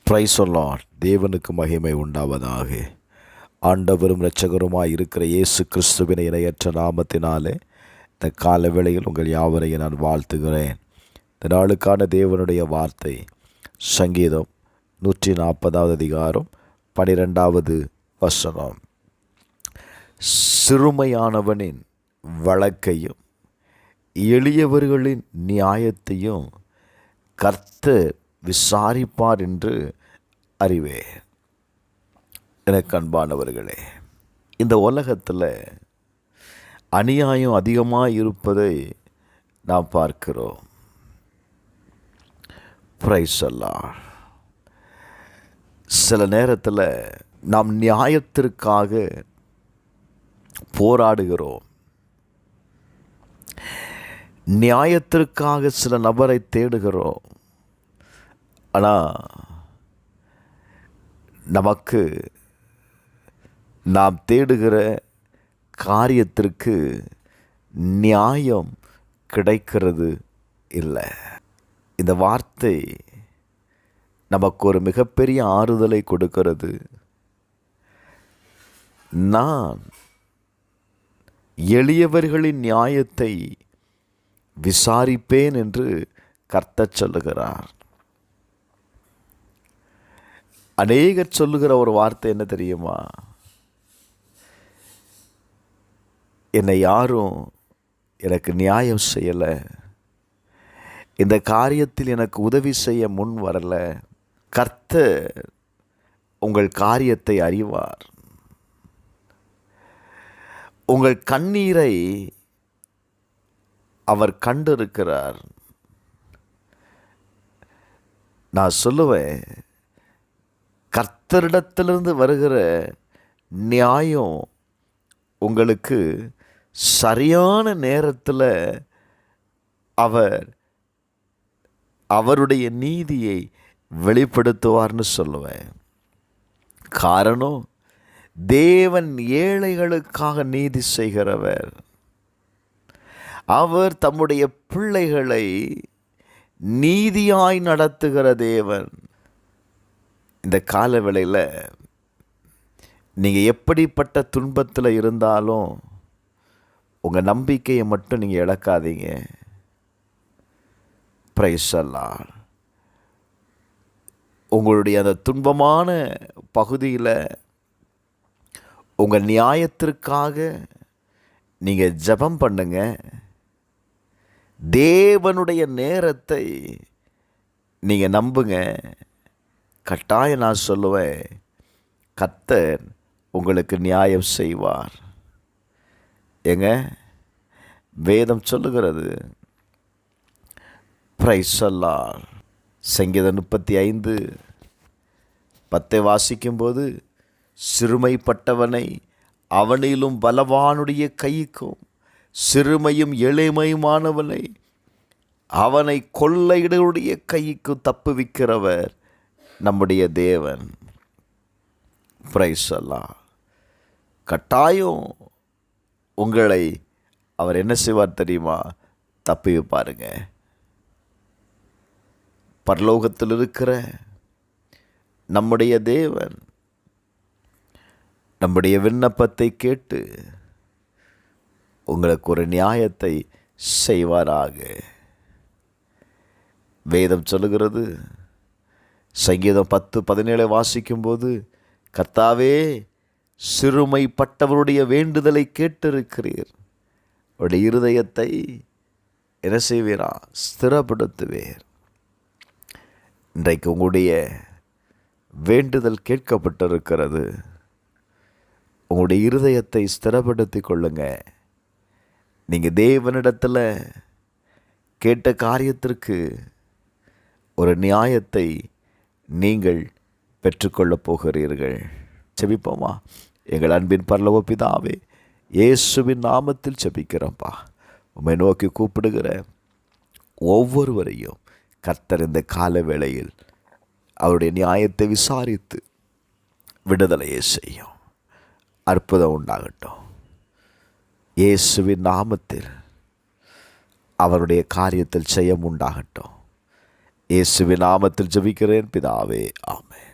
Praise the Lord. தேவனுக்கு மகிமை உண்டாவதாக. ஆண்டவரும் இரட்சகருமாய் இருக்கிற இயேசு கிறிஸ்துவின் இணையற்ற நாமத்தினாலே இந்த கால வேளையில் உங்கள் யாவரையும் நான் வாழ்த்துகிறேன். இந்த நாளுக்கான தேவனுடைய வார்த்தை சங்கீதம் 140 அதிகாரம் 12 வசனம். சிறுமையானவனின் வழக்கையும் எளியவர்களின் நியாயத்தையும் கர்த்தர் விசாரிப்பார் என்று அறிவேன். எனக்கு அன்பானவர்களே, இந்த உலகத்தில் அநியாயம் அதிகமாக இருப்பதை நாம் பார்க்கிறோம். Praise the Lord. சில நேரத்தில் நாம் நியாயத்திற்காக போராடுகிறோம். நியாயத்திற்காக சில நபரை தேடுகிறோம். ஆனால் நமக்கு நாம் தேடுகிற காரியத்திற்கு நியாயம் கிடைக்கிறது இல்லை. இந்த வார்த்தை நமக்கு ஒரு மிகப்பெரிய ஆறுதலை கொடுக்கிறது. நான் எளியவர்களின் நியாயத்தை விசாரிப்பேன் என்று கர்த்தர் சொல்லுகிறார். அநேகர் சொல்லுகிற ஒரு வார்த்தை என்ன தெரியுமா? என்னை யாரும் எனக்கு நியாயம் செய்யலை, இந்த காரியத்தில் எனக்கு உதவி செய்ய முன் வரலை. கர்த்தர் உங்கள் காரியத்தை அறிவார். உங்கள் கண்ணீரை அவர் கண்டிருக்கிறார். நான் சொல்லுவேன், கர்த்தரிடத்திலிருந்து வருகிற நியாயம் உங்களுக்கு சரியான நேரத்தில் அவருடைய நீதியை வெளிப்படுத்துவார்னு சொல்லுவேன். காரணம், தேவன் ஏழைகளுக்காக நீதி செய்கிறவர். அவர் தம்முடைய பிள்ளைகளை நீதியாய் நடத்துகிற தேவன். இந்த கால வேளையில் நீங்கள் எப்படிப்பட்ட துன்பத்தில் இருந்தாலும் உங்கள் நம்பிக்கையை மட்டும் நீங்கள் இழக்காதீங்க. Praise the Lord. உங்களுடைய அந்த துன்பமான பகுதியில் உங்கள் நியாயத்திற்காக நீங்கள் ஜெபம் பண்ணுங்க. தேவனுடைய நேரத்தை நீங்கள் நம்புங்க. கட்டாயம் நான் சொல்லுவேன், கர்த்தர் உங்களுக்கு நியாயம் செய்வார். ஏங்க, வேதம் சொல்லுகிறது. Praise the Lord. சங்கீதம் 35:10 வாசிக்கும்போது, சிறுமைப்பட்டவனை அவனிலும் பலவானுடைய கைக்கும் சிறுமையும் எளிமையுமானவனை அவனை கொள்ளையிடருடைய கைக்கு தப்புவிக்கிறவர் நம்முடைய தேவன். Praise the Lord. கட்டாயம் உங்களை அவர் என்ன செய்வார் தெரியுமா? தப்பி வைப்பாருங்க. பரலோகத்தில் இருக்கிற நம்முடைய தேவன் நம்முடைய விண்ணப்பத்தை கேட்டு உங்களுக்கு ஒரு நியாயத்தை செய்வாராக. வேதம் சொல்லுகிறது, சங்கீதம் 10:17 வாசிக்கும்போது, கர்த்தாவே, சிறுமைப்பட்டவருடைய வேண்டுதலை கேட்டிருக்கிறீர், அவருடைய இருதயத்தை என்ன செய்வீரா? ஸ்திரப்படுத்துவீர். இன்றைக்கு உங்களுடைய வேண்டுதல் கேட்கப்பட்டிருக்கிறது. உங்களுடைய இருதயத்தை ஸ்திரப்படுத்தி கொள்ளுங்க. நீங்கள் தேவனிடத்தில் கேட்ட காரியத்திற்கு ஒரு நியாயத்தை நீங்கள் பெற்றுக்கொள்ளப் போகிறீர்கள். செபிப்போமா? எங்கள் அன்பின் பரலோக பிதாவே, இயேசுவின் நாமத்தில் செபிக்கிறோம்ப்பா. உம்மை நோக்கி கூப்பிடுகிற ஒவ்வொருவரையும் கர்த்தர் இந்த கால வேளையில் அவருடைய நியாயத்தை விசாரித்து விடுதலையை செய்யும். அற்புதம் உண்டாகட்டும். இயேசுவின் நாமத்தில் அவருடைய காரியத்தில் ஜெயம் உண்டாகட்டும். இயேசுவின் நாமத்தில் ஜெபிக்கிறேன் பிதாவே, ஆமென்.